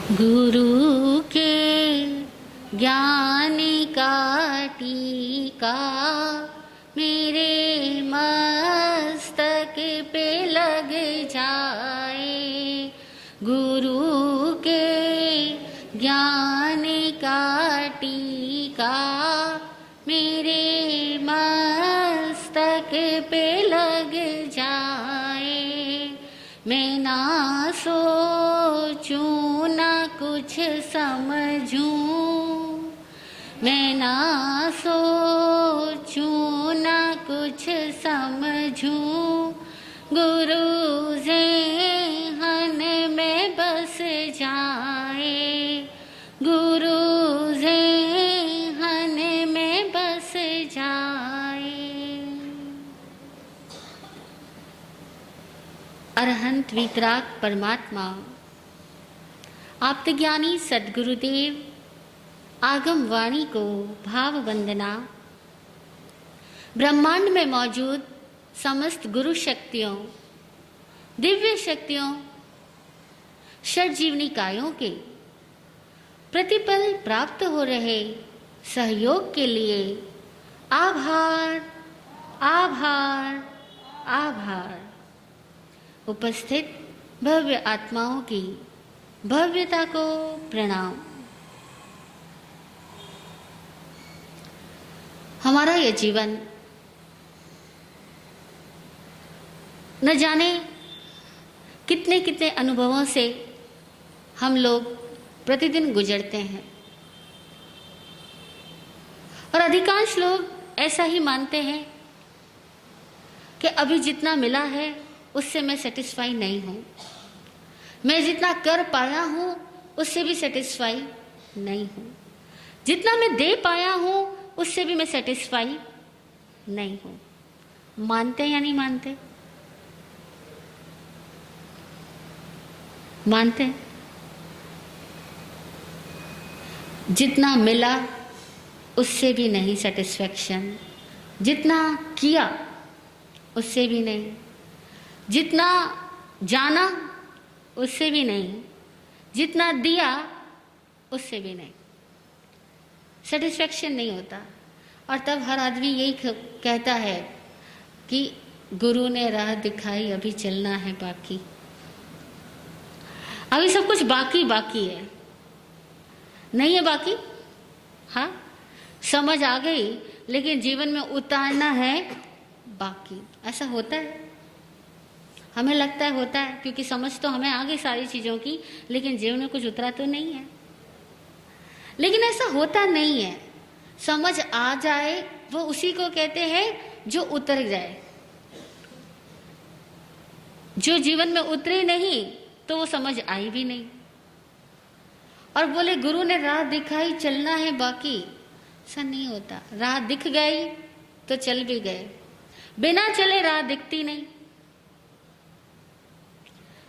गुरु के ज्ञान का टीका मेरे मस्तक पे लग जाए। गुरु के ज्ञान का टीका मेरे मस्तक पे लग जाए। मैं ना सोचूं ना कुछ समझूं, मैं ना सोचूं ना कुछ समझूं, गुरु ज़ेहन में बस जाए। गुरु ज़ेहन में बस जाए। अरहंत वीतराग परमात्मा आप्तज्ञानी सद्गुरुदेव आगम वाणी को भाव वंदना। ब्रह्मांड में मौजूद समस्त गुरु शक्तियों, दिव्य शक्तियों, षड्जीवनी कायों के प्रतिपल प्राप्त हो रहे सहयोग के लिए आभार आभार आभार। उपस्थित भव्य आत्माओं की भव्यता को प्रणाम। हमारा यह जीवन न जाने कितने कितने अनुभवों से हम लोग प्रतिदिन गुजरते हैं, और अधिकांश लोग ऐसा ही मानते हैं कि अभी जितना मिला है उससे मैं सेटिस्फाई नहीं हूँ, मैं जितना कर पाया हूँ उससे भी सेटिस्फाई नहीं हूँ, जितना मैं दे पाया हूँ उससे भी मैं सेटिस्फाई नहीं हूँ। मानते या नहीं मानते? मानते? जितना मिला उससे भी नहीं सेटिस्फैक्शन, जितना किया उससे भी नहीं, जितना जाना उससे भी नहीं, जितना दिया उससे भी नहीं, सेटिस्फैक्शन नहीं होता। और तब हर आदमी यही कहता है कि गुरु ने राह दिखाई, अभी चलना है बाकी, अभी सब कुछ बाकी बाकी है। नहीं है बाकी? हाँ, समझ आ गई, लेकिन जीवन में उतारना है बाकी। ऐसा होता है, हमें लगता है होता है, क्योंकि समझ तो हमें आ गई सारी चीज़ों की, लेकिन जीवन में कुछ उतरा तो नहीं है। लेकिन ऐसा होता नहीं है। समझ आ जाए वो उसी को कहते हैं जो उतर जाए। जो जीवन में उतरे नहीं तो वो समझ आई भी नहीं। और बोले गुरु ने राह दिखाई, चलना है बाकी। ऐसा नहीं होता। राह दिख गई तो चल भी गए, बिना चले राह दिखती नहीं।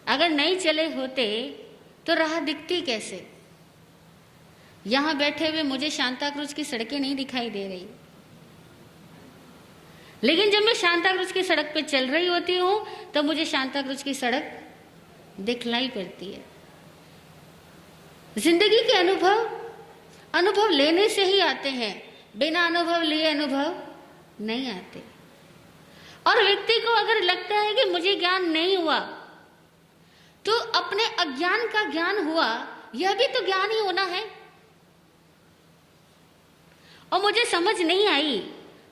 अगर नहीं चले होते तो राह दिखती कैसे? यहां बैठे हुए मुझे शांता क्रूज की सड़कें नहीं दिखाई दे रही, लेकिन जब मैं शांता क्रूज की सड़क पे चल रही होती हूं तो मुझे शांता क्रूज की सड़क दिखलाई पड़ती है। जिंदगी के अनुभव लेने से ही आते हैं, बिना अनुभव लिए अनुभव नहीं आते। और व्यक्ति को अगर लगता है कि मुझे ज्ञान नहीं हुआ, तो अपने अज्ञान का ज्ञान हुआ, यह भी तो ज्ञान ही होना है। और मुझे समझ नहीं आई,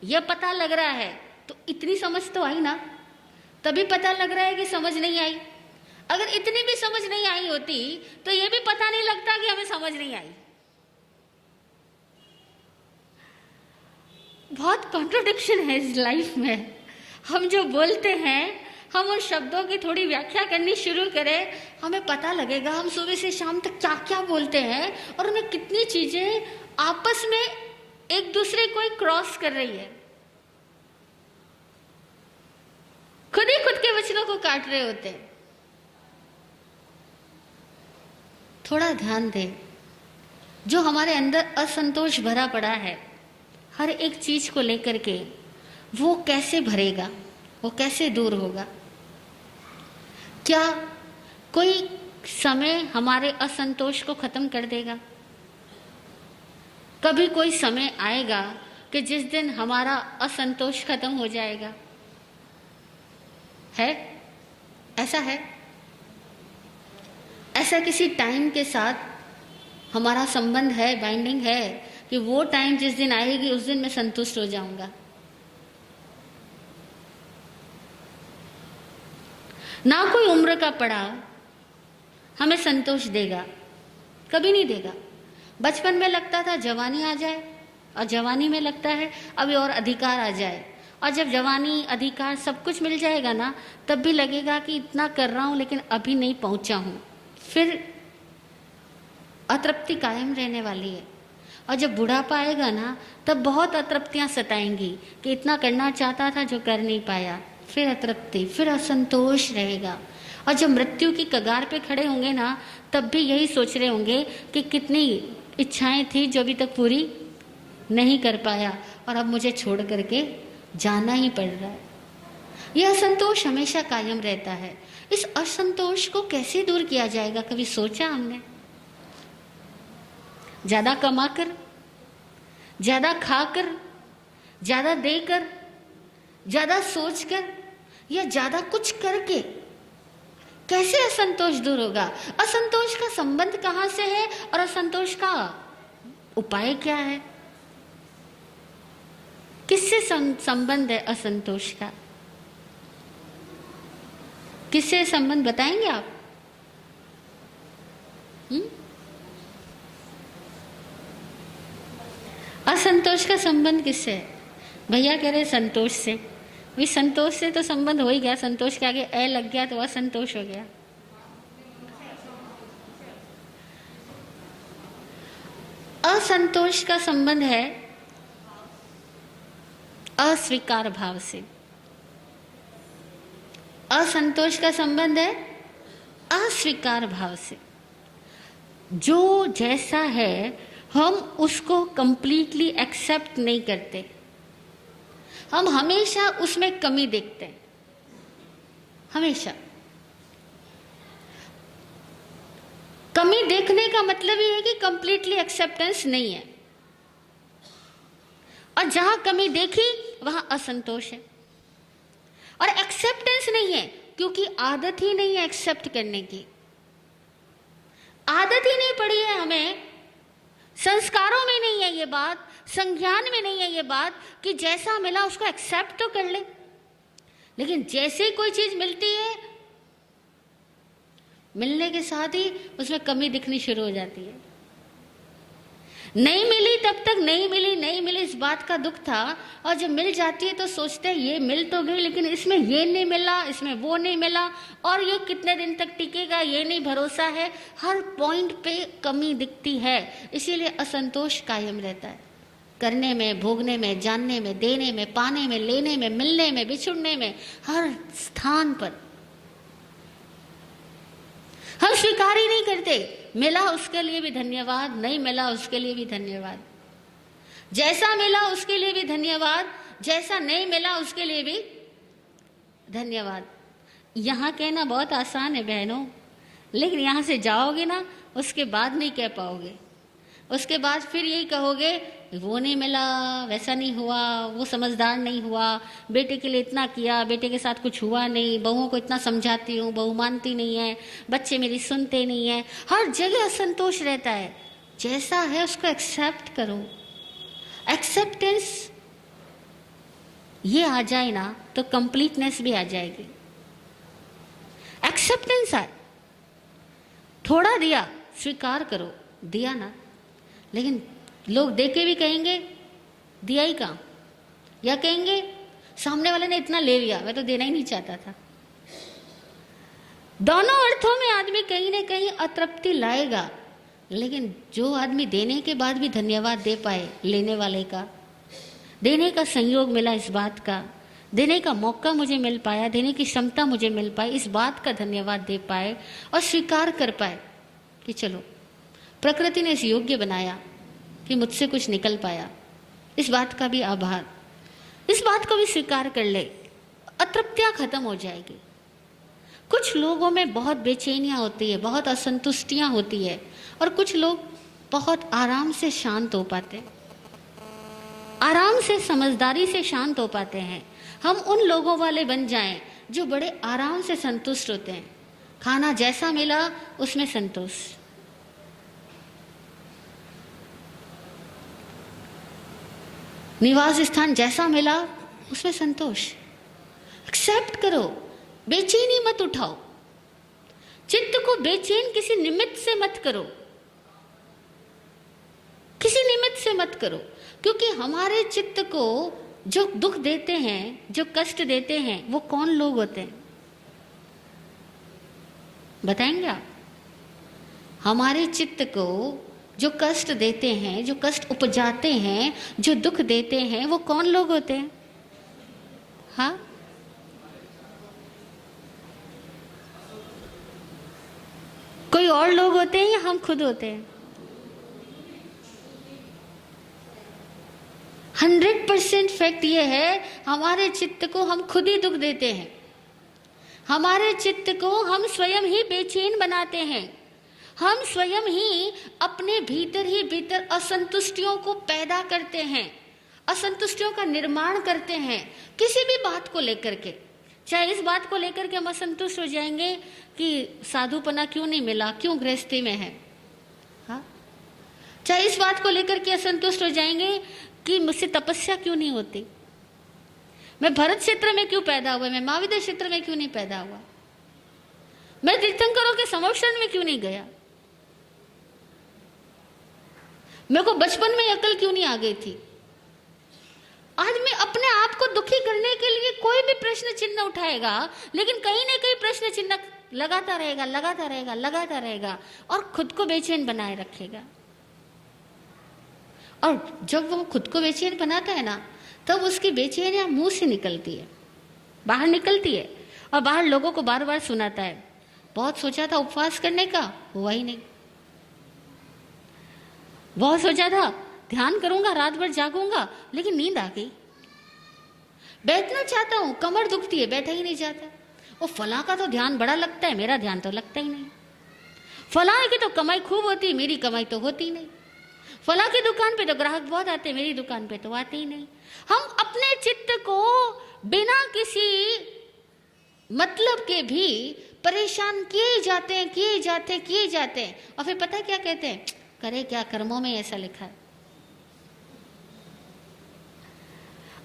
यह पता लग रहा है, तो इतनी समझ तो आई ना, तभी पता लग रहा है कि समझ नहीं आई। अगर इतनी भी समझ नहीं आई होती तो यह भी पता नहीं लगता कि हमें समझ नहीं आई। बहुत कॉन्ट्रडिक्शन है इस लाइफ में। हम जो बोलते हैं, हम उन शब्दों की थोड़ी व्याख्या करनी शुरू करें, हमें पता लगेगा हम सुबह से शाम तक क्या क्या बोलते हैं, और हमें कितनी चीजें आपस में एक दूसरे को क्रॉस कर रही है। खुद ही खुद के वचनों को काट रहे होते हैं। थोड़ा ध्यान दें, जो हमारे अंदर असंतोष भरा पड़ा है हर एक चीज को लेकर के, वो कैसे भरेगा, वो कैसे दूर होगा? क्या कोई समय हमारे असंतोष को खत्म कर देगा। कभी कोई समय आएगा कि जिस दिन हमारा असंतोष खत्म हो जाएगा। है ऐसा है, ऐसा किसी टाइम के साथ हमारा संबंध है, बाइंडिंग है कि वो टाइम जिस दिन आएगी उस दिन मैं संतुष्ट हो जाऊंगा। ना कोई उम्र का पड़ाव हमें संतोष देगा, कभी नहीं देगा। बचपन में लगता था जवानी आ जाए, और जवानी में लगता है अभी और अधिकार आ जाए, और जब जवानी अधिकार सब कुछ मिल जाएगा ना, तब भी लगेगा कि इतना कर रहा हूं लेकिन अभी नहीं पहुंचा हूं। फिर अतृप्ति कायम रहने वाली है। और जब बुढ़ापा आएगा ना, तब बहुत अतृप्तियां सताएंगी कि इतना करना चाहता था जो कर नहीं पाया। फिर अतृप्ति, फिर असंतोष रहेगा। और जब मृत्यु की कगार पे खड़े होंगे ना, तब भी यही सोच रहे होंगे कि कितनी इच्छाएं थी जो अभी तक पूरी नहीं कर पाया, और अब मुझे छोड़ करके जाना ही पड़ रहा है। यह असंतोष हमेशा कायम रहता है। इस असंतोष को कैसे दूर किया जाएगा, कभी सोचा हमने? ज्यादा कमाकर, ज्यादा खाकर, ज्यादा देकर, ज्यादा सोचकर, या ज्यादा कुछ करके कैसे असंतोष दूर होगा? असंतोष का संबंध कहां से है और असंतोष का उपाय क्या है? किससे संबंध है असंतोष का? किससे संबंध बताएंगे आप? असंतोष का संबंध किससे है? भैया कह रहे संतोष से। भाई संतोष से तो संबंध हो ही गया, संतोष के आगे ए लग गया तो असंतोष हो गया। असंतोष का संबंध है अस्वीकार भाव से। असंतोष का संबंध है अस्वीकार भाव से। जो जैसा है हम उसको कंप्लीटली एक्सेप्ट नहीं करते, हम हमेशा उसमें कमी देखते हैं, हमेशा। कमी देखने का मतलब ये है कि कंप्लीटली एक्सेप्टेंस नहीं है, और जहां कमी देखी वहां असंतोष है। और एक्सेप्टेंस नहीं है क्योंकि आदत ही नहीं है एक्सेप्ट करने की। आदत ही नहीं पड़ी है हमें, संस्कारों में नहीं है ये बात, संज्ञान में नहीं है ये बात कि जैसा मिला उसको एक्सेप्ट तो कर ले। लेकिन जैसे ही कोई चीज मिलती है, मिलने के साथ ही उसमें कमी दिखनी शुरू हो जाती है। नहीं मिली तब तक नहीं मिली इस बात का दुख था, और जब मिल जाती है तो सोचते हैं ये मिल तो गई लेकिन इसमें ये नहीं मिला, इसमें वो नहीं मिला, और ये कितने दिन तक टिकेगा ये नहीं भरोसा है। हर पॉइंट पे कमी दिखती है, इसीलिए असंतोष कायम रहता है। करने में, भोगने में, जानने में, देने में, पाने में, लेने में, मिलने में, बिछुड़ने में, हर स्थान पर हम स्वीकार ही नहीं करते। मिला उसके लिए भी धन्यवाद, नहीं मिला उसके लिए भी धन्यवाद, जैसा मिला उसके लिए भी धन्यवाद, जैसा नहीं मिला उसके लिए भी धन्यवाद। यहां कहना बहुत आसान है बहनों, लेकिन यहां से जाओगे ना, उसके बाद नहीं कह पाओगे। उसके बाद फिर यही कहोगे वो नहीं मिला, वैसा नहीं हुआ, वो समझदार नहीं हुआ, बेटे के लिए इतना किया, बेटे के साथ कुछ हुआ नहीं, बहुओं को इतना समझाती हूँ, बहू मानती नहीं है, बच्चे मेरी सुनते नहीं है। हर जगह असंतोष रहता है। जैसा है उसको एक्सेप्ट करो। एक्सेप्टेंस ये आ जाए ना तो कंप्लीटनेस भी आ जाएगी। एक्सेप्टेंस आए, थोड़ा दिया स्वीकार करो, दिया ना, लेकिन लोग देके भी कहेंगे दिया ही कहाँ, या कहेंगे सामने वाले ने इतना ले लिया, मैं तो देना ही नहीं चाहता था। दोनों अर्थों में आदमी कहीं ना कहीं अतृप्ति लाएगा, लेकिन जो आदमी देने के बाद भी धन्यवाद दे पाए, लेने वाले का, देने का संयोग मिला, इस बात का देने का मौका मुझे मिल पाया, देने की क्षमता मुझे मिल पाई, इस बात का धन्यवाद दे पाए और स्वीकार कर पाए कि चलो प्रकृति ने इस योग्य बनाया कि मुझसे कुछ निकल पाया, इस बात का भी आभार, इस बात को भी स्वीकार कर ले, अतृप्तियां खत्म हो जाएगी। कुछ लोगों में बहुत बेचैनियाँ होती है, बहुत असंतुष्टियाँ होती है, और कुछ लोग बहुत आराम से शांत हो पाते हैं, आराम से समझदारी से शांत हो पाते हैं। हम उन लोगों वाले बन जाएं जो बड़े आराम से संतुष्ट होते हैं। खाना जैसा मिला उसमें संतोष, निवास स्थान जैसा मिला उसमें संतोष। एक्सेप्ट करो, बेचैनी मत उठाओ, चित्त को बेचैन किसी निमित्त से मत करो, किसी निमित्त से मत करो, क्योंकि हमारे चित्त को जो दुख देते हैं, जो कष्ट देते हैं, वो कौन लोग होते हैं बताएंगे आप? हमारे चित्त को जो कष्ट देते हैं, जो कष्ट उपजाते हैं, जो दुख देते हैं, वो कौन लोग होते हैं? हाँ, कोई और लोग होते हैं या हम खुद होते हैं? 100% फैक्ट ये है, हमारे चित्त को हम खुद ही दुख देते हैं, हमारे चित्त को हम स्वयं ही बेचैन बनाते हैं, हम स्वयं ही अपने भीतर ही भीतर असंतुष्टियों को पैदा करते हैं, असंतुष्टियों का निर्माण करते हैं। किसी भी बात को लेकर के, चाहे इस बात को लेकर के हम असंतुष्ट हो जाएंगे कि साधुपना क्यों नहीं मिला, क्यों गृहस्थी में है, हाँ, चाहे इस बात को लेकर के असंतुष्ट हो जाएंगे कि मुझसे तपस्या क्यों नहीं होती, मैं भरत क्षेत्र में क्यों पैदा हुआ, मैं महाविद्या क्षेत्र में क्यों नहीं पैदा हुआ, मैं तीर्थंकरों के संरक्षण में क्यों नहीं गया, मेरे को बचपन में अकल क्यों नहीं आ गई थी। आज मैं अपने आप को दुखी करने के लिए कोई भी प्रश्न चिन्ह उठाएगा, लेकिन कहीं ना कहीं प्रश्न चिन्ह लगाता रहेगा, लगाता रहेगा, लगाता रहेगा, और खुद को बेचैन बनाए रखेगा। और जब वो खुद को बेचैन बनाता है ना, तब उसकी बेचैनियां मुंह से निकलती है, बाहर निकलती है, और बाहर लोगों को बार बार सुनाता है, बहुत सोचा था उपवास करने का, हुआ ही नहीं, बहुत सोचा था ध्यान करूंगा, रात भर जागूंगा, लेकिन नींद आ गई, बैठना चाहता हूं, कमर दुखती है, बैठा ही नहीं जाता, और फला का तो ध्यान बड़ा लगता है, मेरा ध्यान तो लगता ही नहीं, फला की तो कमाई खूब होती है, मेरी कमाई तो होती नहीं, फला की दुकान पे तो ग्राहक बहुत आते हैं, मेरी दुकान पे तो आते ही नहीं। हम अपने चित्त को बिना किसी मतलब के भी परेशान किए जाते हैं, किए जाते हैं, किए जाते हैं, और फिर पता है क्या कहते हैं, करे क्या, कर्मों में ऐसा लिखा है।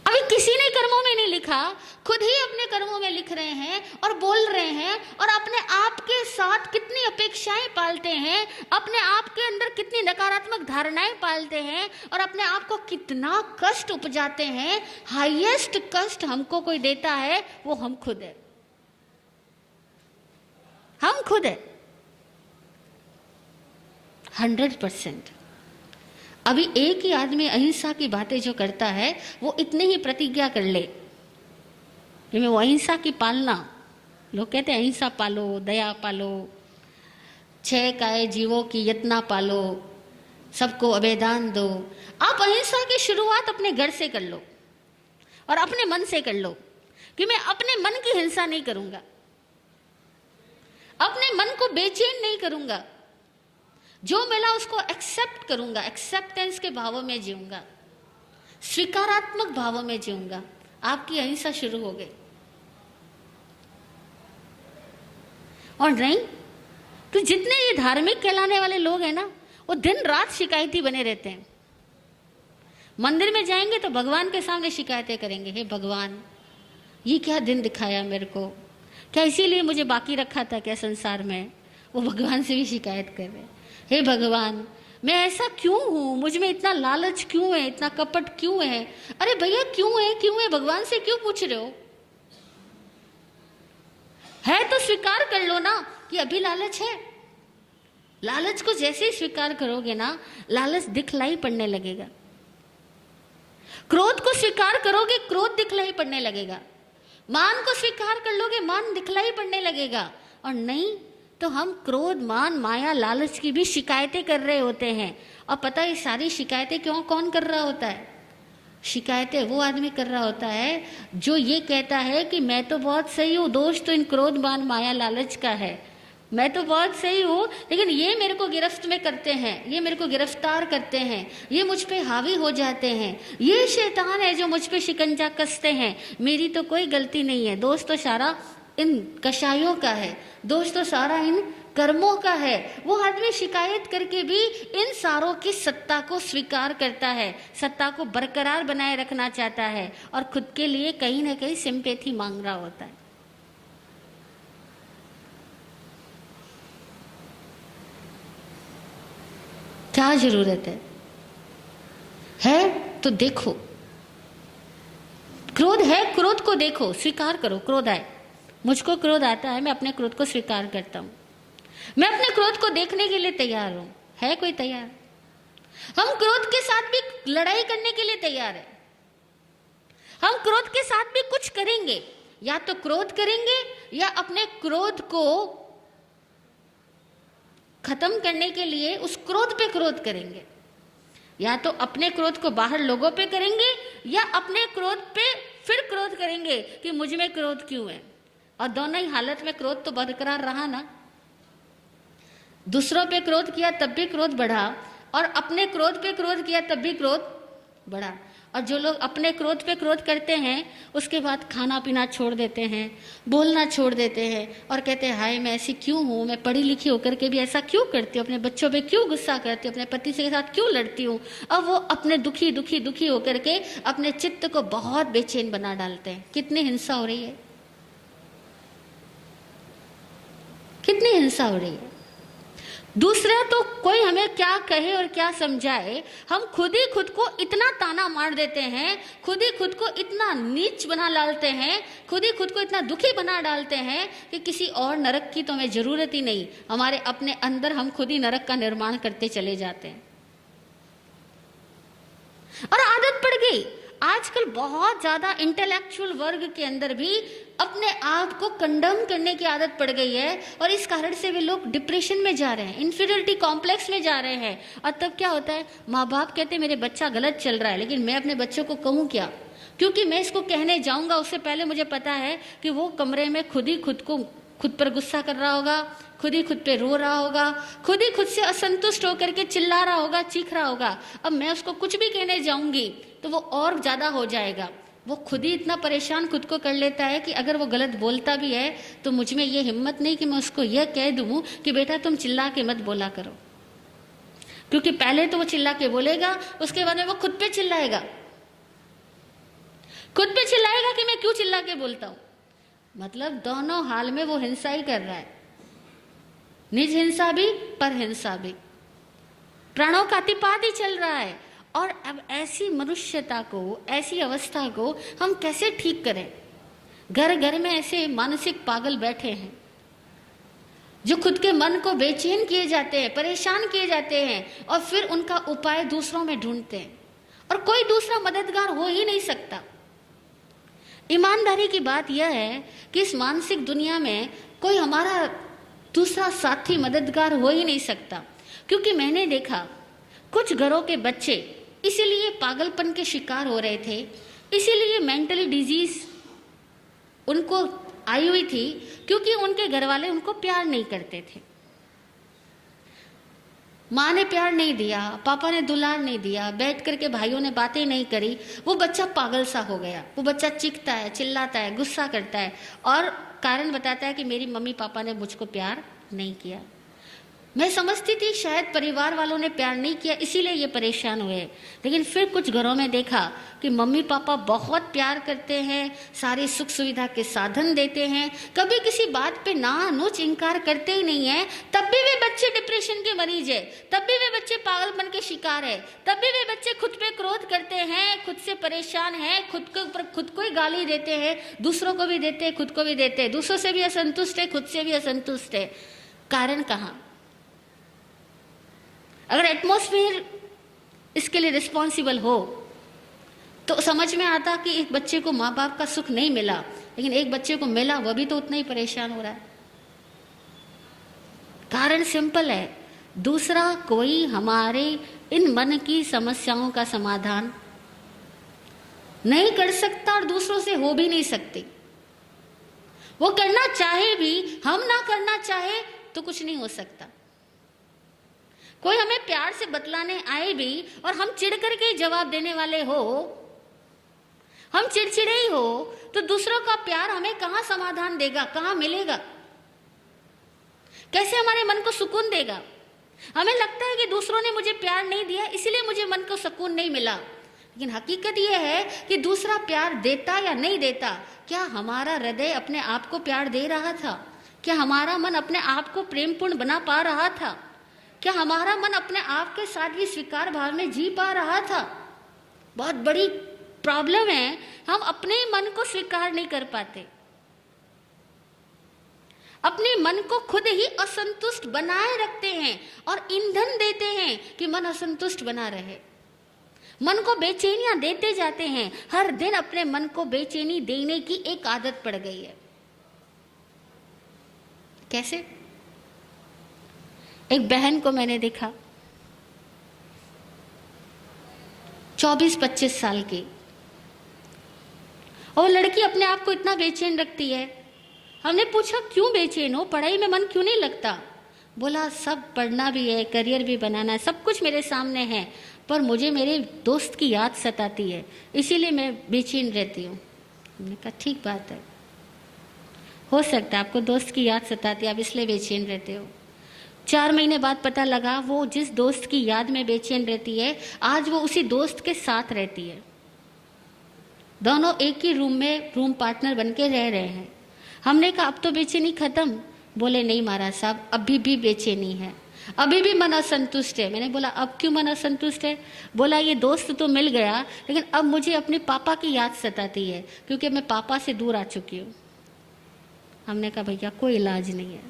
अभी किसी ने कर्मों में नहीं लिखा, खुद ही अपने कर्मों में लिख रहे हैं और बोल रहे हैं, और अपने आप के साथ कितनी अपेक्षाएं पालते हैं, अपने आप के अंदर कितनी नकारात्मक धारणाएं पालते हैं, और अपने आप को कितना कष्ट उपजाते हैं। हाईएस्ट कष्ट हमको कोई देता है, वो हम खुद है, हम खुद है 100%। अभी एक ही आदमी अहिंसा की बातें जो करता है, वो इतने ही प्रतिज्ञा कर ले कि मैं वो अहिंसा की पालना, लोग कहते हैं अहिंसा पालो, दया पालो, 6 काय जीवों की यत्ना पालो, सबको अभेदान दो। आप अहिंसा की शुरुआत अपने घर से कर लो और अपने मन से कर लो कि मैं अपने मन की हिंसा नहीं करूंगा, अपने मन को बेचैन नहीं करूंगा, जो मिला उसको एक्सेप्ट करूंगा, एक्सेप्टेंस के भावों में जीऊंगा, स्वीकारात्मक भावों में जीऊंगा। आपकी अहिंसा शुरू हो गई। और नहीं तो जितने ये धार्मिक कहलाने वाले लोग हैं ना, वो दिन रात शिकायती बने रहते हैं। मंदिर में जाएंगे तो भगवान के सामने शिकायतें करेंगे, हे भगवान ये क्या दिन दिखाया मेरे को, क्या इसीलिए मुझे बाकी रखा था क्या संसार में। वो भगवान से भी शिकायत कर रहे हैं, हे भगवान मैं ऐसा क्यों हूं, मुझ में इतना लालच क्यों है, इतना कपट क्यों है। अरे भैया क्यों है, क्यों है, भगवान से क्यों पूछ रहे हो, है तो स्वीकार कर लो ना कि अभी लालच है। लालच को जैसे ही स्वीकार करोगे ना, लालच दिखलाई पड़ने लगेगा। क्रोध को स्वीकार करोगे, क्रोध दिखलाई पड़ने लगेगा। मान को स्वीकार कर लोगे, मान दिखलाई पड़ने लगेगा। और नहीं तो हम क्रोध, मान, माया, लालच की भी शिकायतें कर रहे होते हैं। और पता है सारी शिकायतें क्यों कौन कर रहा होता है? शिकायतें वो आदमी कर रहा होता है जो ये कहता है कि मैं तो बहुत सही हूँ, दोष तो इन क्रोध मान माया लालच का है, मैं तो बहुत सही हूँ, लेकिन ये मेरे को गिरफ्त में करते हैं, ये मेरे को गिरफ्तार करते हैं, ये मुझ पे हावी हो जाते हैं, ये शैतान है जो मुझ पे शिकंजा कसते हैं, मेरी तो कोई गलती नहीं है, दोष तो सारा इन कषायों का है, दोष तो सारा इन कर्मों का है। वो आदमी शिकायत करके भी इन सारों की सत्ता को स्वीकार करता है, सत्ता को बरकरार बनाए रखना चाहता है और खुद के लिए कहीं ना कहीं सिंपैथी मांग रहा होता है। क्या जरूरत है तो देखो, क्रोध है, क्रोध को देखो, स्वीकार करो, क्रोध आए, मुझको क्रोध आता है, मैं अपने क्रोध को स्वीकार करता हूं, मैं अपने क्रोध को देखने के लिए तैयार हूं। है कोई तैयार? हम क्रोध के साथ भी लड़ाई करने के लिए तैयार है, हम क्रोध के साथ भी कुछ करेंगे, या तो क्रोध करेंगे या अपने क्रोध को खत्म करने के लिए उस क्रोध पे क्रोध करेंगे, या तो अपने क्रोध को बाहर लोगों पे करेंगे या अपने क्रोध पे फिर क्रोध करेंगे कि मुझ में क्रोध क्यों है। और दोनों ही हालत में क्रोध तो बरकरार रहा ना। दूसरों पे क्रोध किया तब भी क्रोध बढ़ा, और अपने क्रोध पे क्रोध किया तब भी क्रोध बढ़ा। और जो लोग अपने क्रोध पे क्रोध करते हैं उसके बाद खाना पीना छोड़ देते हैं, बोलना छोड़ देते हैं और कहते हैं हाय मैं ऐसी क्यों हूँ, मैं पढ़ी लिखी होकर के भी ऐसा क्यों करती हूँ, अपने बच्चों पे क्यों गुस्सा करती हूँ, अपने पति के साथ क्यों लड़ती हूँ। अब वो अपने दुखी दुखी दुखी होकर के अपने चित्त को बहुत बेचैन बना डालते हैं। कितनी हिंसा हो रही है, कितनी हिंसा हो रही है। दूसरा तो कोई हमें क्या कहे और क्या समझाए, हम खुद ही खुद को इतना ताना मार देते हैं, खुद ही खुद को इतना नीच बना डालते हैं, खुद ही खुद को इतना दुखी बना डालते हैं कि किसी और नरक की तो हमें जरूरत ही नहीं, हमारे अपने अंदर हम खुद ही नरक का निर्माण करते चले जाते हैं। और आदत पड़ गई, आजकल बहुत ज्यादा इंटेलेक्चुअल वर्ग के अंदर भी अपने आप को कंडम करने की आदत पड़ गई है, और इस कारण से वे लोग डिप्रेशन में जा रहे हैं, इन्फीरियरिटी कॉम्प्लेक्स में जा रहे हैं। और तब क्या होता है, माँ बाप कहते हैं मेरे बच्चा गलत चल रहा है, लेकिन मैं अपने बच्चों को कहूँ क्या, क्योंकि मैं इसको कहने जाऊंगा उससे पहले मुझे पता है कि वो कमरे में खुद ही खुद पर गुस्सा कर रहा होगा, खुद ही खुद पे रो रहा होगा, खुद ही खुद से असंतुष्ट होकर के चिल्ला रहा होगा, चीख रहा होगा। अब मैं उसको कुछ भी कहने जाऊंगी तो वो और ज्यादा हो जाएगा। वो खुद ही इतना परेशान खुद को कर लेता है कि अगर वो गलत बोलता भी है तो मुझ में ये हिम्मत नहीं कि मैं उसको यह कह दूं कि बेटा तुम चिल्ला के मत बोला करो, क्योंकि पहले तो वो चिल्ला के बोलेगा, उसके बाद में वो खुद पे चिल्लाएगा, खुद पे चिल्लाएगा कि मैं क्यों चिल्ला के बोलता हूं। मतलब दोनों हाल में वो हिंसा ही कर रहा है, निज हिंसा भी पर हिंसा भी, प्राणों का अतिपात ही चल रहा है। और अब ऐसी मनुष्यता को, ऐसी अवस्था को हम कैसे ठीक करें? घर घर में ऐसे मानसिक पागल बैठे हैं जो खुद के मन को बेचैन किए जाते हैं, परेशान किए जाते हैं, और फिर उनका उपाय दूसरों में ढूंढते हैं, और कोई दूसरा मददगार हो ही नहीं सकता। ईमानदारी की बात यह है कि इस मानसिक दुनिया में कोई हमारा दूसरा साथी मददगार हो ही नहीं सकता, क्योंकि मैंने देखा कुछ घरों के बच्चे इसीलिए पागलपन के शिकार हो रहे थे, इसीलिए मेंटल डिजीज उनको आई हुई थी, क्योंकि उनके घर वाले उनको प्यार नहीं करते थे। माँ ने प्यार नहीं दिया, पापा ने दुलार नहीं दिया, बैठ करके भाइयों ने बातें नहीं करी, वो बच्चा पागल सा हो गया। वो बच्चा चीखता है, चिल्लाता है, गुस्सा करता है और कारण बताता है कि मेरी मम्मी पापा ने मुझको प्यार नहीं किया। मैं समझती थी शायद परिवार वालों ने प्यार नहीं किया इसीलिए ये परेशान हुए, लेकिन फिर कुछ घरों में देखा कि मम्मी पापा बहुत प्यार करते हैं, सारी सुख सुविधा के साधन देते हैं, कभी किसी बात पे ना नुच इनकार करते ही नहीं है, तब भी वे बच्चे डिप्रेशन के मरीज है, तब भी वे बच्चे पागलपन के शिकार है, तब भी वे बच्चे खुद पे क्रोध करते हैं, खुद से परेशान है, खुद के ऊपर खुद को ही गाली देते हैं, दूसरों को भी देते हैं, खुद को भी देते हैं, दूसरों से भी असंतुष्ट है, खुद से भी असंतुष्ट है। कारण कहाँ? अगर एटमॉस्फेयर इसके लिए रिस्पॉन्सिबल हो तो समझ में आता कि एक बच्चे को माँ बाप का सुख नहीं मिला, लेकिन एक बच्चे को मिला, वह भी तो उतना ही परेशान हो रहा है। कारण सिंपल है, दूसरा कोई हमारे इन मन की समस्याओं का समाधान नहीं कर सकता और दूसरों से हो भी नहीं सकती। वो करना चाहे भी, हम ना करना चाहे तो कुछ नहीं हो सकता। कोई हमें प्यार से बतलाने आए भी और हम चिढ़ करके ही जवाब देने वाले हो, हम चिड़चिड़े ही हो, तो दूसरों का प्यार हमें कहाँ समाधान देगा, कहाँ मिलेगा, कैसे हमारे मन को सुकून देगा। हमें लगता है कि दूसरों ने मुझे प्यार नहीं दिया इसलिए मुझे मन को सुकून नहीं मिला, लेकिन हकीकत यह है कि दूसरा प्यार देता या नहीं देता, क्या हमारा हृदय अपने आप को प्यार दे रहा था? क्या हमारा मन अपने आप को प्रेमपूर्ण बना पा रहा था? क्या हमारा मन अपने आप के साथ भी स्वीकार भाव में जी पा रहा था? बहुत बड़ी प्रॉब्लम है, हम अपने मन को स्वीकार नहीं कर पाते, अपने मन को खुद ही असंतुष्ट बनाए रखते हैं और ईंधन देते हैं कि मन असंतुष्ट बना रहे। मन को बेचैनियां देते जाते हैं, हर दिन अपने मन को बेचैनी देने की एक आदत पड़ गई है। कैसे? एक बहन को मैंने देखा, 24-25 साल की, और लड़की अपने आप को इतना बेचैन रखती है। हमने पूछा क्यों बेचैन हो, पढ़ाई में मन क्यों नहीं लगता? बोला सब पढ़ना भी है, करियर भी बनाना है, सब कुछ मेरे सामने है, पर मुझे मेरे दोस्त की याद सताती है, इसीलिए मैं बेचैन रहती हूँ। हमने कहा ठीक बात है, हो सकता है आपको दोस्त की याद सताती है, आप इसलिए बेचैन रहते हो। 4 महीने बाद पता लगा वो जिस दोस्त की याद में बेचैन रहती है, आज वो उसी दोस्त के साथ रहती है, दोनों एक ही रूम में रूम पार्टनर बन के रह रहे हैं। हमने कहा अब तो बेचैनी खत्म? बोले नहीं महाराज साहब, अभी भी बेचैनी है, अभी भी मन असंतुष्ट है। मैंने बोला अब क्यों मन असंतुष्ट है? बोला ये दोस्त तो मिल गया, लेकिन अब मुझे अपने पापा की याद सताती है, क्योंकि मैं पापा से दूर आ चुकी हूँ। हमने कहा भैया कोई इलाज नहीं है,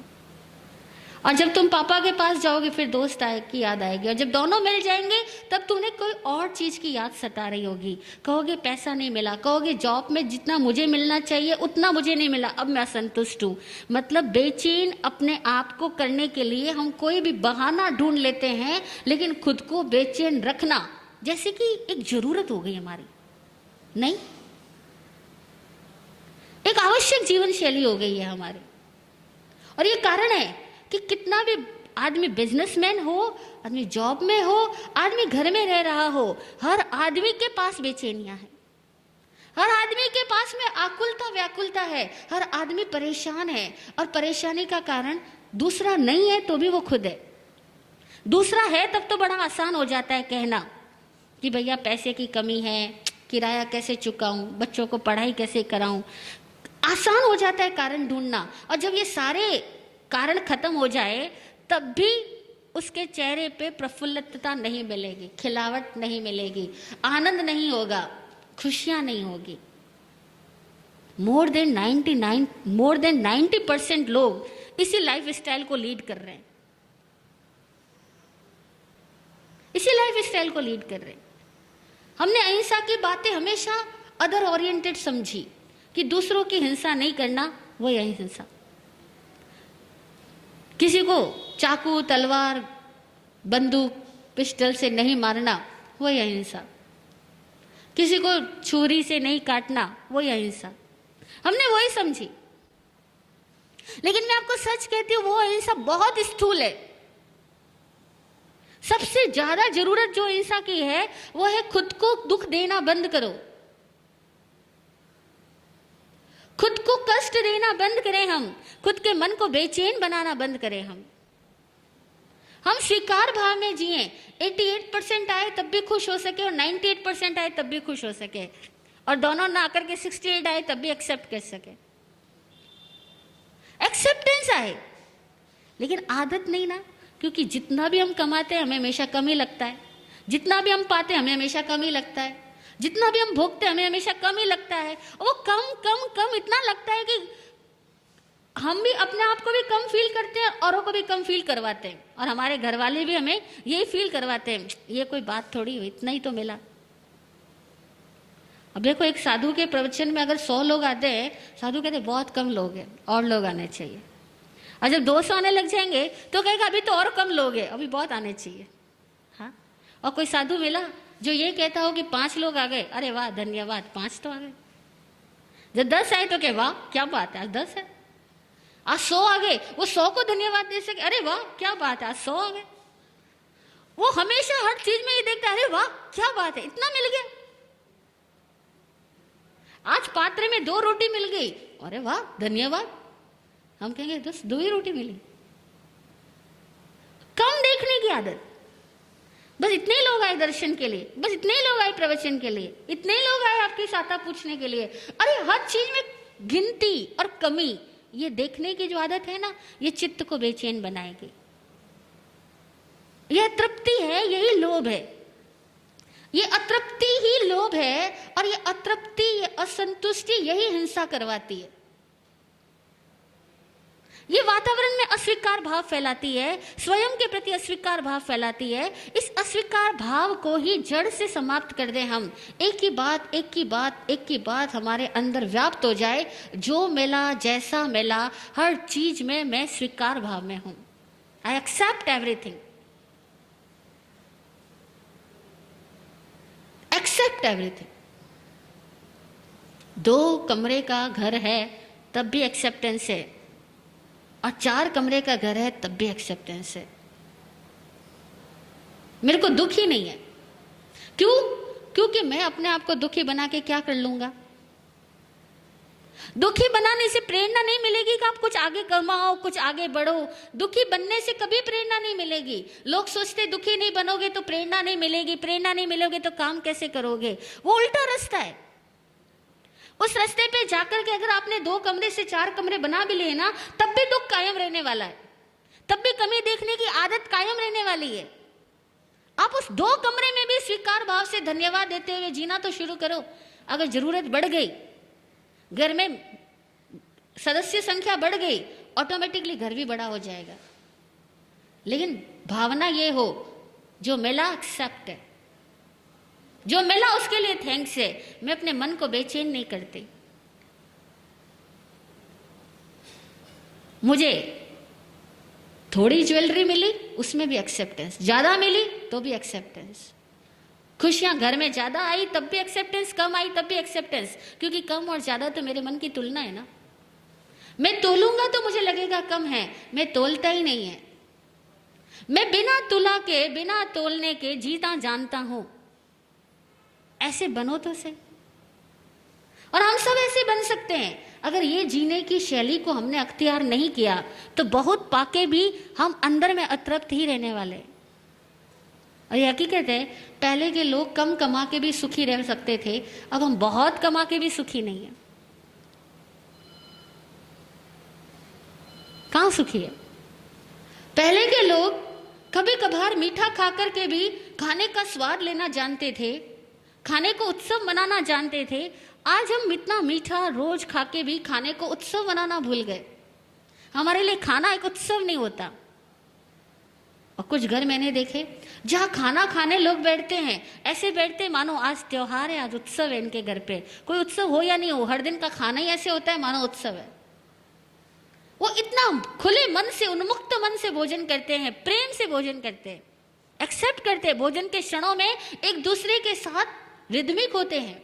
और जब तुम पापा के पास जाओगे फिर दोस्त की याद आएगी, और जब दोनों मिल जाएंगे तब तुम्हें कोई और चीज की याद सता रही होगी। कहोगे पैसा नहीं मिला, कहोगे जॉब में जितना मुझे मिलना चाहिए उतना मुझे नहीं मिला, अब मैं असंतुष्ट हूँ। मतलब बेचैन अपने आप को करने के लिए हम कोई भी बहाना ढूंढ लेते हैं, लेकिन खुद को बेचैन रखना जैसे कि एक जरूरत हो गई हमारी, नहीं, एक आवश्यक जीवन शैली हो गई है हमारी। और ये कारण है कि कितना भी आदमी बिजनेसमैन हो, आदमी जॉब में हो, आदमी घर में रह रहा हो, हर आदमी के पास बेचैनियां हैं, हर आदमी के पास में आकुलता व्याकुलता है, हर आदमी परेशान है। और परेशानी का कारण दूसरा नहीं है तो भी वो खुद है। दूसरा है तब तो बड़ा आसान हो जाता है कहना कि भैया पैसे की कमी है, किराया कैसे चुकाऊं, बच्चों को पढ़ाई कैसे कराऊं, आसान हो जाता है कारण ढूंढना। और जब ये सारे कारण खत्म हो जाए तब भी उसके चेहरे पे प्रफुल्लता नहीं मिलेगी, खिलावट नहीं मिलेगी, आनंद नहीं होगा, खुशियां नहीं होगी। मोर देन 90% लोग इसी लाइफ स्टाइल को लीड कर रहे हैं, इसी लाइफ स्टाइल को लीड कर रहे हैं। हमने अहिंसा की बातें हमेशा अदर ओरिएंटेड समझी कि दूसरों की हिंसा नहीं करना वही अहिंसा, किसी को चाकू तलवार बंदूक पिस्टल से नहीं मारना वही अहिंसा, किसी को छुरी से नहीं काटना वही अहिंसा, हमने वही समझी। लेकिन मैं आपको सच कहती हूँ वो अहिंसा बहुत स्थूल है। सबसे ज्यादा जरूरत जो अहिंसा की है वो है खुद को दुख देना बंद करो, खुद को कष्ट देना बंद करें, हम खुद के मन को बेचैन बनाना बंद करें। हम स्वीकार भाव में जिए, 88% आए तब भी खुश हो सके और 98% आए तब भी खुश हो सके, और दोनों ना आकर के 68 आए तब भी एक्सेप्ट कर सके, एक्सेप्टेंस आए। लेकिन आदत नहीं ना, क्योंकि जितना भी हम कमाते हैं हमें हमेशा कम ही लगता है, जितना भी हम पाते हैं हमें हमेशा कम ही लगता है, जितना भी हम भोगते हैं हमें हमेशा कम ही लगता है। और वो कम कम कम इतना लगता है कि हम भी अपने आप को भी कम फील करते हैं, औरों को भी कम फील करवाते हैं, और हमारे घर वाले भी हमें यही फील करवाते हैं, ये कोई बात थोड़ी हुई, इतना ही तो मिला। अब देखो एक साधु के प्रवचन में अगर 100 लोग आते हैं, साधु कहते बहुत कम लोग हैं, और लोग आने चाहिए। और जब 200 आने लग जाएंगे तो कहेगा अभी तो और कम लोग हैं, अभी बहुत आने चाहिए। हाँ, और कोई साधु मिला जो ये कहता हो कि 5 लोग आ गए, अरे वाह धन्यवाद 5 तो आ गए। जब 10 आए तो क्या वाह क्या बात है आज 10 है। आज 100 आ गए, वो 100 को धन्यवाद दे सके, अरे वाह क्या बात है आज 100 आ गए। वो हमेशा हर चीज में ये देखता है, अरे वाह क्या बात है इतना मिल गया। आज पात्र में 2 रोटी मिल गई, अरे वाह धन्यवाद। हम कहेंगे 2 ही रोटी मिली। कम देखने की आदत, बस इतने लोग आए दर्शन के लिए, बस इतने लोग आए प्रवचन के लिए, इतने लोग आए आपकी साता पूछने के लिए, अरे हर चीज में गिनती और कमी, ये देखने की जो आदत है ना, ये चित्त को बेचैन बनाएगी। यह तृप्ति है, यही लोभ है। ये अतृप्ति ही लोभ है, और ये अतृप्ति, ये असंतुष्टि यही हिंसा करवाती है। ये वातावरण में अस्वीकार भाव फैलाती है, स्वयं के प्रति अस्वीकार भाव फैलाती है। इस अस्वीकार भाव को ही जड़ से समाप्त कर दें हम। एक की बात एक की बात एक की बात हमारे अंदर व्याप्त हो जाए, जो मिला जैसा मिला, हर चीज में मैं स्वीकार भाव में हूं। I accept everything, accept everything. 2 कमरे का घर है तब भी एक्सेप्टेंस है, और 4 कमरे का घर है तब भी एक्सेप्टेंस है। मेरे को दुख ही नहीं है। क्यों? क्योंकि मैं अपने आप को दुखी बना के क्या कर लूंगा। दुखी बनाने से प्रेरणा नहीं मिलेगी कि आप कुछ आगे कमाओ, कुछ आगे बढ़ो। दुखी बनने से कभी प्रेरणा नहीं मिलेगी। लोग सोचते दुखी नहीं बनोगे तो प्रेरणा नहीं मिलेगी, प्रेरणा नहीं मिलोगे तो काम कैसे करोगे। वो उल्टा रास्ता है। उस रास्ते पे जाकर के अगर आपने 2 कमरे से 4 कमरे बना भी लिए ना, तब भी दुख कायम रहने वाला है, तब भी कमी देखने की आदत कायम रहने वाली है। आप उस 2 कमरे में भी स्वीकार भाव से धन्यवाद देते हुए जीना तो शुरू करो। अगर जरूरत बढ़ गई, घर में सदस्य संख्या बढ़ गई, ऑटोमेटिकली घर भी बड़ा हो जाएगा। लेकिन भावना ये हो, जो मिला एक्सेप्ट है, जो मिला उसके लिए थैंक्स है। मैं अपने मन को बेचैन नहीं करती। मुझे थोड़ी ज्वेलरी मिली उसमें भी एक्सेप्टेंस, ज्यादा मिली तो भी एक्सेप्टेंस। खुशियां घर में ज्यादा आई तब भी एक्सेप्टेंस, कम आई तब भी एक्सेप्टेंस, क्योंकि कम और ज्यादा तो मेरे मन की तुलना है ना। मैं तोलूंगा तो मुझे लगेगा कम है, मैं तोलता ही नहीं है। मैं बिना तुला के, बिना तोलने के जीता जानता हूं। ऐसे बनो तो सही। और हम सब ऐसे बन सकते हैं। अगर ये जीने की शैली को हमने अख्तियार नहीं किया तो बहुत पाके भी हम अंदर में अतृप्त ही रहने वाले। और ये हकीकत है, पहले के लोग कम कमा के भी सुखी रह सकते थे, अब हम बहुत कमा के भी सुखी नहीं है। कहां सुखी है? पहले के लोग कभी कभार मीठा खाकर के भी खाने का स्वाद लेना जानते थे, खाने को उत्सव मनाना जानते थे। आज हम इतना मीठा रोज खा के भी खाने को उत्सव मनाना भूल गए। हमारे लिए खाना एक उत्सव नहीं होता। और कुछ घर मैंने देखे जहाँ खाना खाने लोग बैठते हैं, ऐसे बैठते मानो आज त्योहार है, आज उत्सव है इनके घर पे। कोई उत्सव हो या नहीं हो, हर दिन का खाना ही ऐसे होता है मानो उत्सव है। वो इतना खुले मन से, उन्मुक्त मन से भोजन करते हैं, प्रेम से भोजन करते हैं, एक्सेप्ट करते हैं। भोजन के क्षणों में एक दूसरे के साथ रिदमिक होते हैं।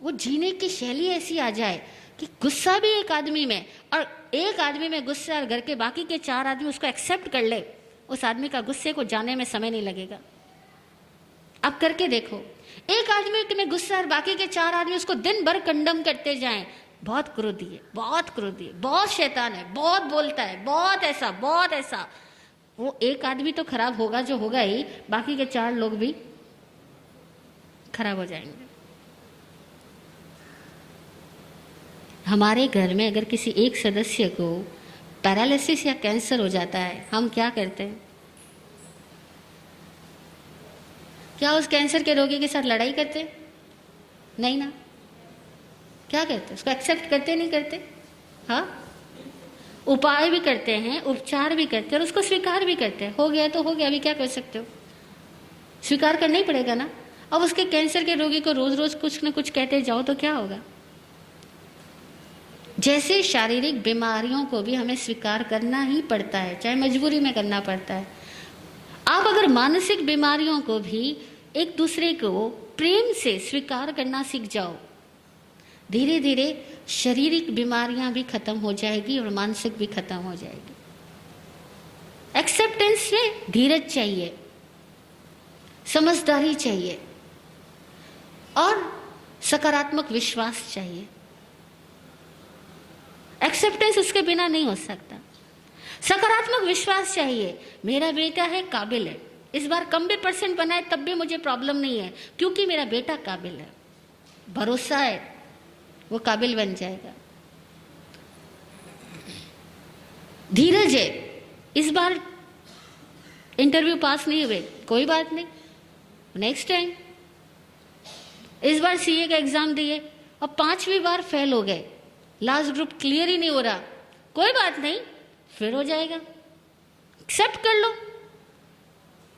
वो जीने की शैली ऐसी आ जाए कि गुस्सा भी एक आदमी में, और एक आदमी में गुस्सा और घर के बाकी के 4 आदमी उसको एक्सेप्ट कर ले, उस आदमी का गुस्से को जाने में समय नहीं लगेगा। अब करके देखो, एक आदमी में गुस्सा और बाकी के 4 आदमी उसको दिन भर कंडम करते जाएं, बहुत क्रोधी है, बहुत क्रोधी है, बहुत शैतान है, बहुत बोलता है, बहुत ऐसा, बहुत ऐसा। वो एक आदमी तो खराब होगा जो होगा ही, बाकी के 4 लोग भी खराब हो जाएंगे। हमारे घर में अगर किसी एक सदस्य को पैरालिसिस या कैंसर हो जाता है, हम क्या करते हैं? क्या उस कैंसर के रोगी के साथ लड़ाई करते? नहीं ना। क्या कहते? उसको एक्सेप्ट करते नहीं करते? हाँ, उपाय भी करते हैं, उपचार भी करते हैं, और उसको स्वीकार भी करते हैं। हो गया तो हो गया, अभी क्या कर सकते हो? स्वीकार करना ही पड़ेगा ना। अब उसके कैंसर के रोगी को रोज रोज कुछ न कुछ कहते जाओ तो क्या होगा? जैसे शारीरिक बीमारियों को भी हमें स्वीकार करना ही पड़ता है, चाहे मजबूरी में करना पड़ता है। आप अगर मानसिक बीमारियों को भी एक दूसरे को प्रेम से स्वीकार करना सीख जाओ, धीरे धीरे शारीरिक बीमारियां भी खत्म हो जाएगी और मानसिक भी खत्म हो जाएगी। एक्सेप्टेंस में धीरज चाहिए, समझदारी चाहिए और सकारात्मक विश्वास चाहिए। एक्सेप्टेंस उसके बिना नहीं हो सकता। सकारात्मक विश्वास चाहिए, मेरा बेटा है, काबिल है, इस बार कम भी परसेंट बनाए तब भी मुझे प्रॉब्लम नहीं है, क्योंकि मेरा बेटा काबिल है। भरोसा है वो काबिल बन जाएगा। धीरज है, इस बार इंटरव्यू पास नहीं हुए, कोई बात नहीं, नेक्स्ट टाइम। इस बार सीए का एग्जाम दिए और 5वीं बार फेल हो गए, लास्ट ग्रुप क्लियर ही नहीं हो रहा, कोई बात नहीं, फिर हो जाएगा, एक्सेप्ट कर लो।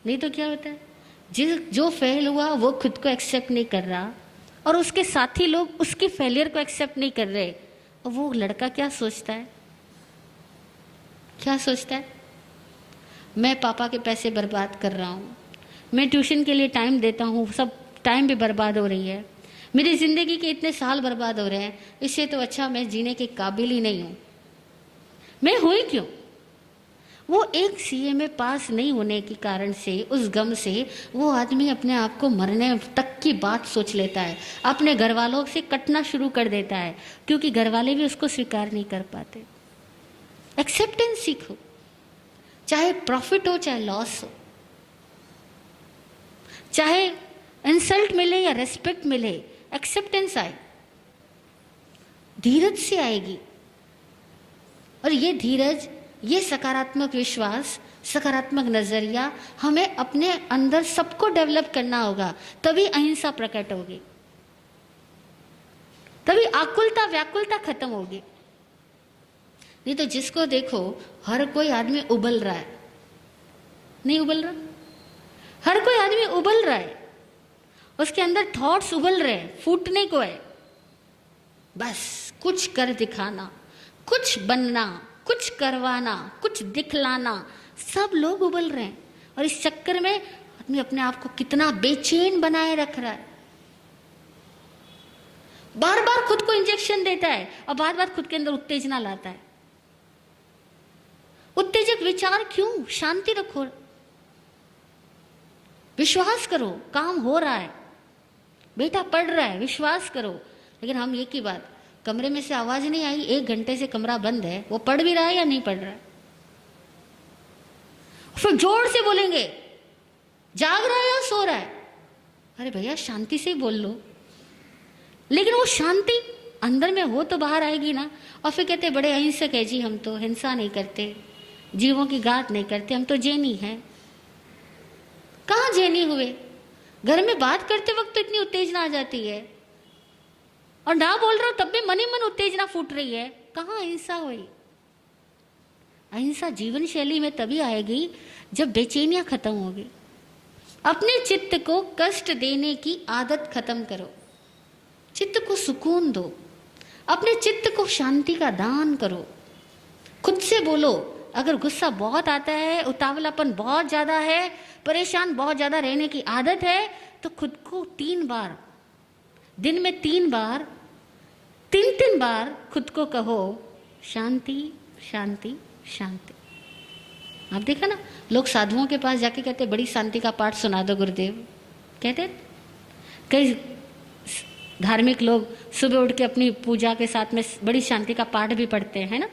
नहीं तो क्या होता है, जो फेल हुआ वो खुद को एक्सेप्ट नहीं कर रहा और उसके साथी लोग उसके फेलियर को एक्सेप्ट नहीं कर रहे, और वो लड़का क्या सोचता है, क्या सोचता है, मैं पापा के पैसे बर्बाद कर रहा हूँ, मैं ट्यूशन के लिए टाइम देता हूँ, सब टाइम भी बर्बाद हो रही है, मेरी ज़िंदगी के इतने साल बर्बाद हो रहे हैं, इससे तो अच्छा मैं जीने के काबिल ही नहीं हूँ, मैं हुई क्यों। वो एक सीए में पास नहीं होने के कारण से, उस गम से वो आदमी अपने आप को मरने तक की बात सोच लेता है, अपने घर वालों से कटना शुरू कर देता है, क्योंकि घर वाले भी उसको स्वीकार नहीं कर पाते। एक्सेप्टेंस सीखो, चाहे प्रॉफिट हो चाहे लॉस हो, चाहे इंसल्ट मिले या रेस्पेक्ट मिले, एक्सेप्टेंस आए, धीरज से आएगी। और ये धीरज, ये सकारात्मक विश्वास, सकारात्मक नजरिया हमें अपने अंदर सबको डेवलप करना होगा, तभी अहिंसा प्रकट होगी, तभी आकुलता व्याकुलता खत्म होगी। नहीं तो जिसको देखो हर कोई आदमी उबल रहा है, नहीं उबल रहा, हर कोई आदमी उबल रहा है, उसके अंदर थॉट्स उबल रहे हैं, फूटने को है, बस कुछ कर दिखाना, कुछ बनना, कुछ करवाना, कुछ दिखलाना, सब लोग उबल रहे हैं। और इस चक्कर में आदमी अपने आप को कितना बेचैन बनाए रख रहा है, बार बार खुद को इंजेक्शन देता है और बार बार खुद के अंदर उत्तेजना लाता है। उत्तेजक विचार क्यों, शांति रखो, विश्वास करो काम हो रहा है, बेटा पढ़ रहा है, विश्वास करो। लेकिन हम एक ही बात, कमरे में से आवाज नहीं आई, 1 घंटे से कमरा बंद है, वो पढ़ भी रहा है या नहीं पढ़ रहा है, फिर जोर से बोलेंगे जाग रहा है या सो रहा है। अरे भैया शांति से बोल लो, लेकिन वो शांति अंदर में हो तो बाहर आएगी ना। और फिर कहते बड़े अहिंसक है जी, हम तो हिंसा नहीं करते, जीवों की घात नहीं करते, हम तो जैनी हैं। कहाँ जैनी हुए, घर में बात करते वक्त तो इतनी उत्तेजना आ जाती है, और ना बोल रहे हो तब भी मन ही मन उत्तेजना फूट रही है, कहाँ अहिंसा हुई। अहिंसा जीवन शैली में तभी आएगी जब बेचैनियां खत्म होगी। अपने चित्त को कष्ट देने की आदत खत्म करो, चित्त को सुकून दो, अपने चित्त को शांति का दान करो। खुद से बोलो, अगर गुस्सा बहुत आता है, उतावलापन बहुत ज्यादा है, परेशान बहुत ज्यादा रहने की आदत है, तो खुद को 3 बार, दिन में 3 बार, 3 बार खुद को कहो शांति शांति शांति। आप देखा ना, लोग साधुओं के पास जाके कहते बड़ी शांति का पाठ सुना दो गुरुदेव, कहते। कई धार्मिक लोग सुबह उठ के अपनी पूजा के साथ में बड़ी शांति का पाठ भी पढ़ते हैं ना।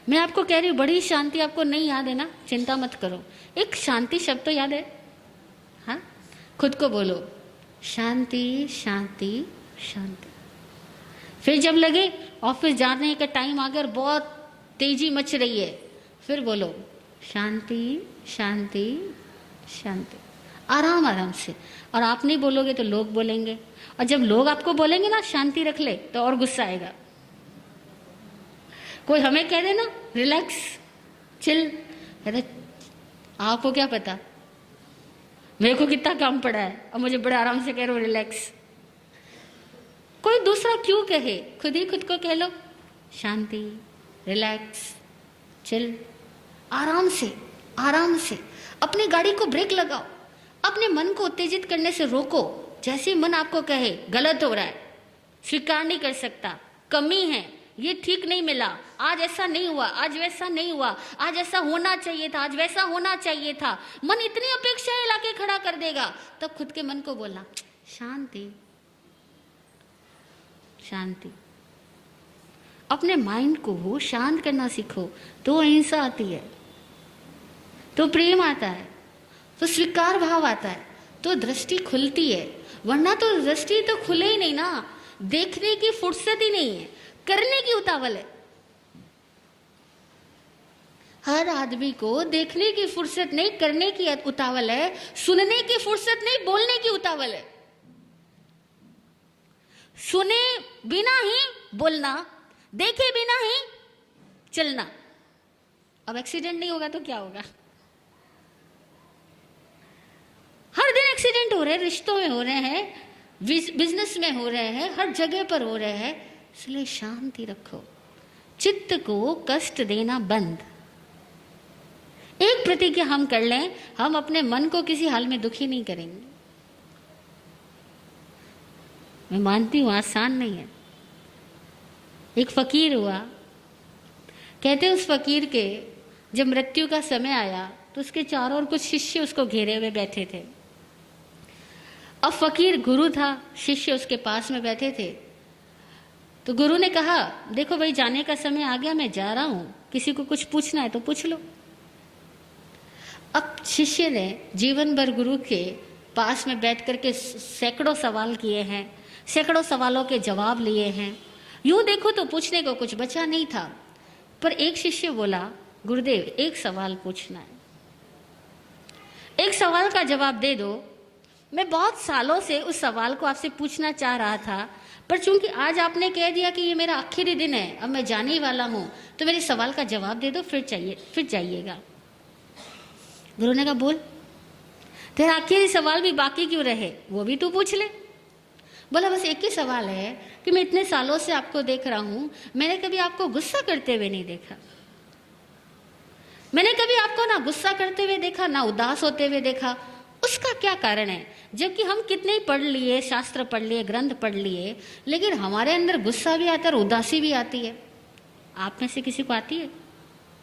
मैं आपको कह रही हूँ, बड़ी शांति आपको नहीं याद है ना, चिंता मत करो, एक शांति शब्द तो याद है। हाँ, खुद को बोलो शांति शांति शांति। फिर जब लगे ऑफिस जाने का टाइम आ गया और बहुत तेजी मच रही है, फिर बोलो शांति शांति शांति, आराम आराम से। और आप नहीं बोलोगे तो लोग बोलेंगे, और जब लोग आपको बोलेंगे ना शांति रख ले, तो और गुस्सा आएगा। कोई हमें कह दे ना रिलैक्स चिल, अरे आपको क्या पता मेरे को कितना काम पड़ा है और मुझे बड़े आराम से कह रहे हो रिलैक्स। कोई दूसरा क्यों कहे, खुद ही खुद को कह लो शांति रिलैक्स चिल, आराम से आराम से। अपनी गाड़ी को ब्रेक लगाओ, अपने मन को उत्तेजित करने से रोको। जैसे मन आपको कहे गलत हो रहा है, स्वीकार नहीं कर सकता, कमी है, ये ठीक नहीं मिला, आज ऐसा नहीं हुआ, आज वैसा नहीं हुआ, आज ऐसा होना चाहिए था, आज वैसा होना चाहिए था, मन इतनी अपेक्षाएं लाके खड़ा कर देगा। तब खुद के मन को बोलना शांति शांति। अपने माइंड को शांत करना सीखो, तो अहिंसा आती है, तो प्रेम आता है, तो स्वीकार भाव आता है, तो दृष्टि खुलती है। वरना तो दृष्टि तो खुले ही नहीं ना, देखने की फुर्सत ही नहीं है, करने की उतावल है। हर आदमी को देखने की फुर्सत नहीं, करने की उतावल है, सुनने की फुर्सत नहीं, बोलने की उतावल है। सुने बिना ही बोलना, देखे बिना ही चलना। अब एक्सीडेंट नहीं होगा तो क्या होगा? हर दिन एक्सीडेंट हो रहे हैं, रिश्तों में हो रहे हैं, बिजनेस में हो रहे हैं, हर जगह पर हो रहे हैं। इसलिए शांति रखो, चित्त को कष्ट देना बंद। एक प्रतिज्ञा हम कर लें, हम अपने मन को किसी हाल में दुखी नहीं करेंगे। मैं मानती हूं आसान नहीं है। एक फकीर हुआ, कहते उस फकीर के जब मृत्यु का समय आया तो उसके चारों ओर कुछ शिष्य उसको घेरे हुए बैठे थे। अब फकीर गुरु था, शिष्य उसके पास में बैठे थे। तो गुरु ने कहा, देखो भाई जाने का समय आ गया, मैं जा रहा हूं, किसी को कुछ पूछना है तो पूछ लो। अब शिष्य ने जीवन भर गुरु के पास में बैठ करके सैकड़ों सवाल किए हैं, सैकड़ों सवालों के जवाब लिए हैं। यूं देखो तो पूछने को कुछ बचा नहीं था। पर एक शिष्य बोला, गुरुदेव एक सवाल पूछना है, एक सवाल का जवाब दे दो। मैं बहुत सालों से उस सवाल को आपसे पूछना चाह रहा था, पर चूंकि आज आपने कह दिया कि ये मेरा आखिरी दिन है, अब मैं जाने ही वाला हूं, तो मेरे सवाल का जवाब दे दो, फिर जाइएगा। गुरु ने कहा, बोल, तेरा आखिरी सवाल भी बाकी क्यों रहे, वो भी तू पूछ ले। बोला, बस एक ही सवाल है कि मैं इतने सालों से आपको देख रहा हूं, मैंने कभी आपको गुस्सा करते हुए नहीं देखा। मैंने कभी आपको ना गुस्सा करते हुए देखा, ना उदास होते हुए देखा। उसका क्या कारण है? जबकि हम कितने ही पढ़ लिए, शास्त्र पढ़ लिए, ग्रंथ पढ़ लिए, लेकिन हमारे अंदर गुस्सा भी आता है और उदासी भी आती है। आप में से किसी को आती है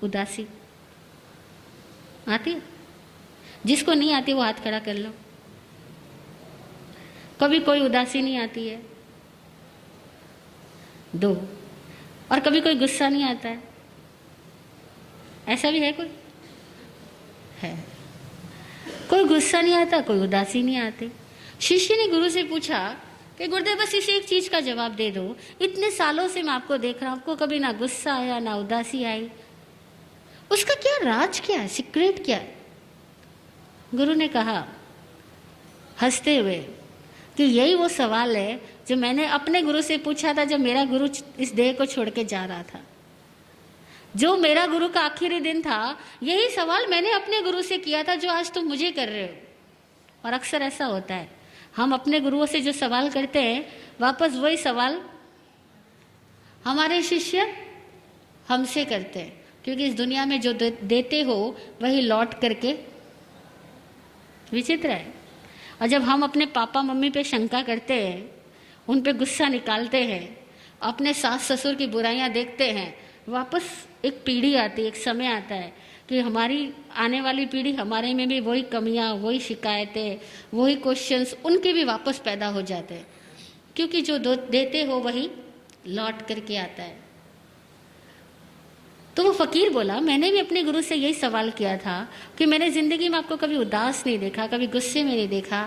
उदासी? आती है? जिसको नहीं आती वो हाथ खड़ा कर लो। कभी कोई उदासी नहीं आती है? दो। और कभी कोई गुस्सा नहीं आता है? ऐसा भी है? कोई है? कोई गुस्सा नहीं आता, कोई उदासी नहीं आती। शिष्य ने गुरु से पूछा कि गुरुदेव बस इसे एक चीज का जवाब दे दो, इतने सालों से मैं आपको देख रहा हूं, आपको कभी ना गुस्सा आया ना उदासी आई, उसका क्या राज, क्या है, सीक्रेट क्या है? गुरु ने कहा हंसते हुए कि यही वो सवाल है जो मैंने अपने गुरु से पूछा था जब मेरा गुरु इस देह को छोड़ के जा रहा था। जो मेरा गुरु का आखिरी दिन था, यही सवाल मैंने अपने गुरु से किया था जो आज तुम मुझे कर रहे हो। और अक्सर ऐसा होता है, हम अपने गुरुओं से जो सवाल करते हैं, वापस वही सवाल हमारे शिष्य हमसे करते हैं। क्योंकि इस दुनिया में जो देते हो वही लौट करके, विचित्र है। और जब हम अपने पापा मम्मी पे शंका करते हैं, उन पे गुस्सा निकालते हैं, अपने सास ससुर की बुराइयां देखते हैं, वापस एक पीढ़ी आती है, एक समय आता है कि हमारी आने वाली पीढ़ी, हमारे में भी वही कमियां, वही शिकायतें, वही क्वेश्चंस उनके भी वापस पैदा हो जाते हैं। क्योंकि जो देते हो वही लौट करके आता है। तो वो फकीर बोला, मैंने भी अपने गुरु से यही सवाल किया था कि मैंने जिंदगी में आपको कभी उदास नहीं देखा, कभी गुस्से में नहीं देखा,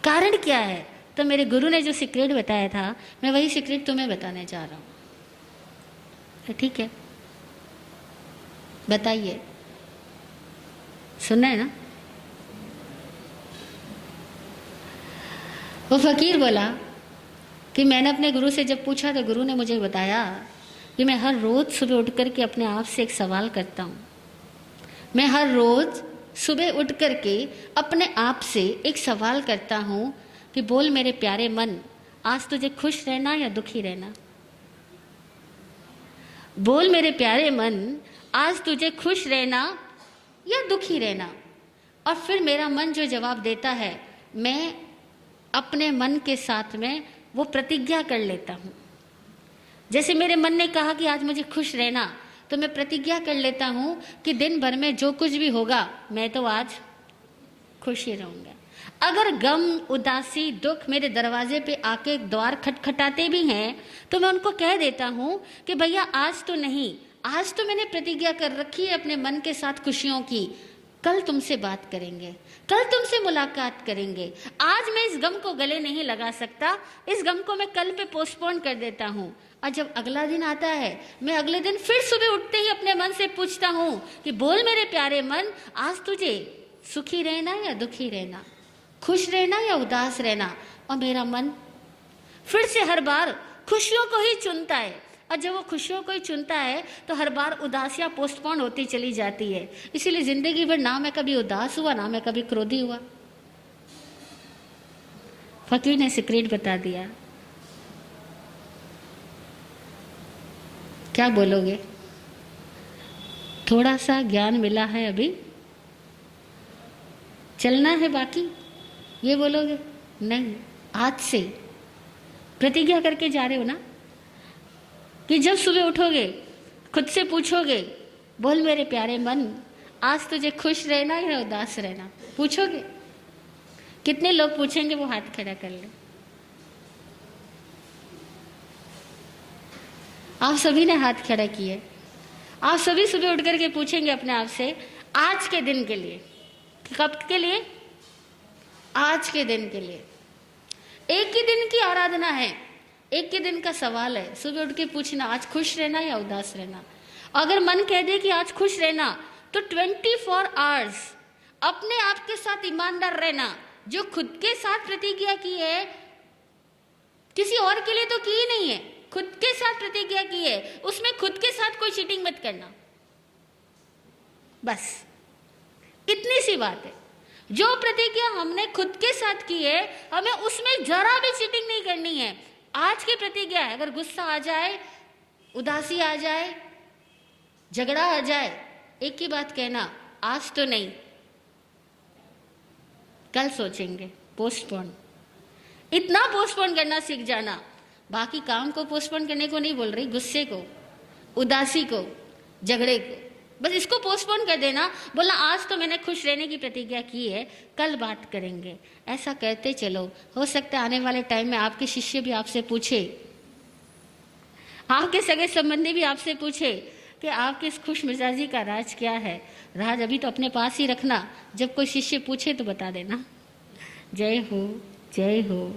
कारण क्या है? तो मेरे गुरु ने जो सीक्रेट बताया था, मैं वही सीक्रेट तुम्हें बताने जा रहा हूं। ठीक है, बताइए, सुनना है ना? वो फकीर बोला कि मैंने अपने गुरु से जब पूछा तो गुरु ने मुझे बताया कि मैं हर रोज सुबह उठ करके अपने आप से एक सवाल करता हूँ। मैं हर रोज सुबह उठ करके अपने आप से एक सवाल करता हूँ कि बोल मेरे प्यारे मन, आज तुझे खुश रहना या दुखी रहना? बोल मेरे प्यारे मन, आज तुझे खुश रहना या दुखी रहना? और फिर मेरा मन जो जवाब देता है, मैं अपने मन के साथ में वो प्रतिज्ञा कर लेता हूँ। जैसे मेरे मन ने कहा कि आज मुझे खुश रहना, तो मैं प्रतिज्ञा कर लेता हूँ कि दिन भर में जो कुछ भी होगा मैं तो आज खुश ही रहूँगा। अगर गम, उदासी, दुख मेरे दरवाजे पे आके द्वार खटखटाते भी हैं, तो मैं उनको कह देता हूँ कि भैया आज तो नहीं, आज तो मैंने प्रतिज्ञा कर रखी है अपने मन के साथ खुशियों की, कल तुमसे बात करेंगे, कल तुमसे मुलाकात करेंगे। आज मैं इस गम को गले नहीं लगा सकता, इस गम को मैं कल पे पोस्टपोन कर देता हूँ। और जब अगला दिन आता है, मैं अगले दिन फिर सुबह उठते ही अपने मन से पूछता हूँ कि बोल मेरे प्यारे मन, आज तुझे सुखी रहना या दुखी रहना, खुश रहना या उदास रहना। और मेरा मन फिर से हर बार खुशियों को ही चुनता है। और जब वो खुशियों को ही चुनता है तो हर बार उदासियाँ पोस्टपोन होती चली जाती है। इसीलिए जिंदगी भर ना मैं कभी उदास हुआ, ना मैं कभी क्रोधी हुआ। फकीर ने सीक्रेट बता दिया। क्या बोलोगे? थोड़ा सा ज्ञान मिला है, अभी चलना है बाकी, ये बोलोगे? नहीं, आज से प्रतिज्ञा करके जा रहे हो ना कि जब सुबह उठोगे खुद से पूछोगे, बोल मेरे प्यारे मन, आज तुझे खुश रहना या उदास रहना? पूछोगे? कितने लोग पूछेंगे? वो हाथ खड़ा कर ले। आप सभी ने हाथ खड़ा किए। आप सभी सुबह उठ करके पूछेंगे अपने आप से, आज के दिन के लिए। कब के लिए? आज के दिन के लिए। एक ही दिन की आराधना है, एक ही दिन का सवाल है। सुबह उठ के पूछना, आज खुश रहना या उदास रहना? अगर मन कह दे कि आज खुश रहना, तो 24 आवर्स अपने आप के साथ ईमानदार रहना। जो खुद के साथ प्रतिज्ञा की है, किसी और के लिए तो की ही नहीं है, खुद के साथ प्रतिज्ञा की है, उसमें खुद के साथ कोई चीटिंग मत करना। बस इतनी सी बात है। जो प्रतिज्ञा हमने खुद के साथ की है, हमें उसमें जरा भी चीटिंग नहीं करनी है। आज की प्रतिज्ञा है, अगर गुस्सा आ जाए, उदासी आ जाए, झगड़ा आ जाए, एक ही बात कहना, आज तो नहीं, कल सोचेंगे। पोस्टपोन, इतना पोस्टपोन करना सीख जाना। बाकी काम को पोस्टपोन करने को नहीं बोल रही, गुस्से को, उदासी को, झगड़े को, बस इसको पोस्टपोन कर देना। बोलना आज तो मैंने खुश रहने की प्रतिज्ञा की है, कल बात करेंगे। ऐसा करते चलो, हो सकता है आने वाले टाइम में आपके शिष्य भी आपसे पूछे, आपके सगे संबंधी भी आपसे पूछे कि आपके इस खुश मिजाजी का राज क्या है। राज अभी तो अपने पास ही रखना, जब कोई शिष्य पूछे तो बता देना। जय हो, जय हो।